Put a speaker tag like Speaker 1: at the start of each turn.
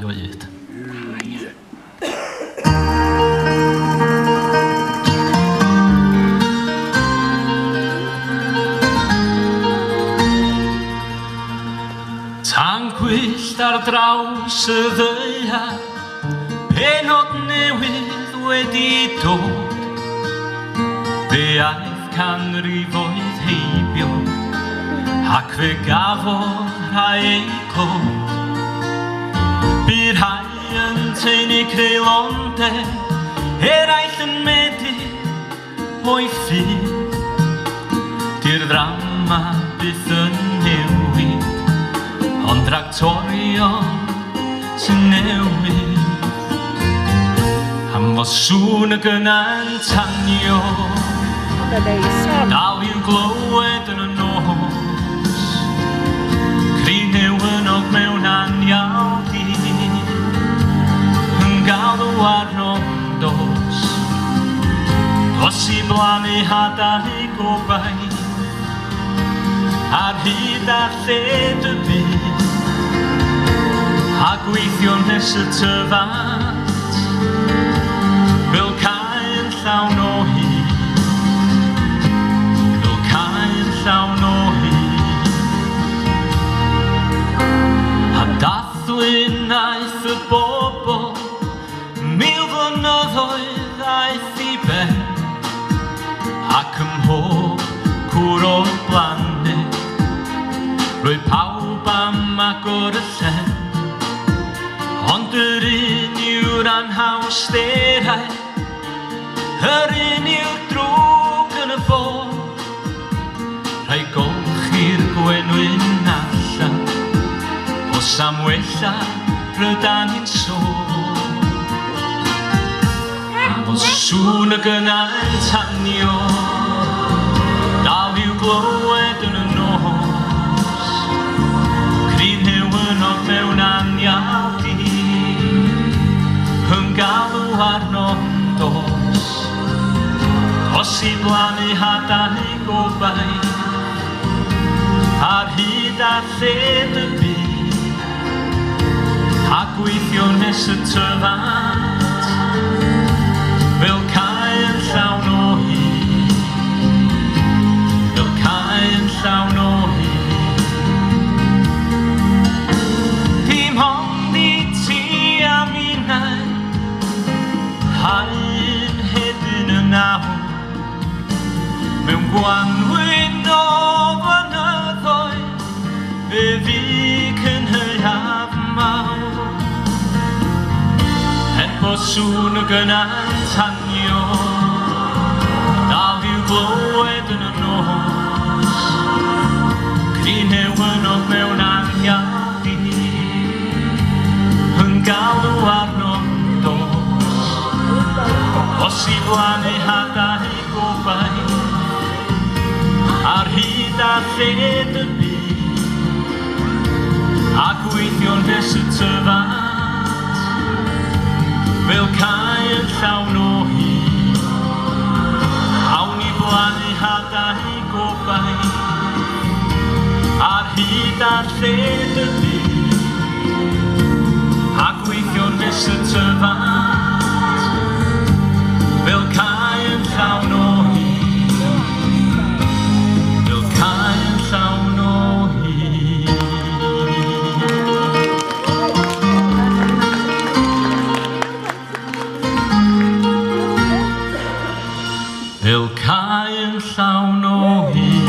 Speaker 1: gå ut. Tanghwyllt ar draws y ddaear, pennod newydd wedi dod. Fe aeth canrifoedd heibio, ac fe gafodd rhai ei cod. Bu rhai yn teulu creulondeb, eraill yn medu o'i ffydd. Di'r ddrama byth yn newid, ond tractorion sy'n newid. Am fod sŵn y gyna'n tanio, dal i'w glywed yn y nos. Cri newynog mewn anialdi, yn galw ar rondos. Dos i blannu hadau gobaith, ar hyd a lled y byd, a gweithio nes y tyfant, fel cael llawn o hyd, fel cael llawn o hyd. A dathlu'n aeth y bobl, 1000 flynyddoedd aeth i ben, ac ym mhob cwr o'r blaned, roedd pawb am agor y llen. Ond yr un yw'r anhawsterau, yr un yw'r drwg yn y bôn. Rhai golchi'r gwenwyn allan, o samwella rydan ni'n sôn. Am o sŵn y gyna'n tanio, dal i'w glywed yn y nos. Cri newynog mewn anialdi, yn galw arno'n dos. Os i blannu hadau gobaith, ar hyd a lled y byd, a gweithio nes y tyfant, fel cael llawn o hyd, fel cael llawn o hyd. Dim ond i ti a minnau, haen hedyn y nawr, mewn gwanwyn o flynyddoedd, fe fi cynhyraf mawr. Bod sŵn y gyna'n tanio, dal i'w glywed yn y nos. Cri newynog mewn anialdi, yn galw arno'n dos. Os i blannu hadau gobaith, ar hyd a lled y byd, a gweithio nes y tyfant, fel cael llawn o hyd. Awn i blannu hadau gobaith, ar hyd a lled y byd, a gweithio nes y tyfant, fel cael llawn o hyd, fel cael llawn o hyd. Fel cael llawn o hyd.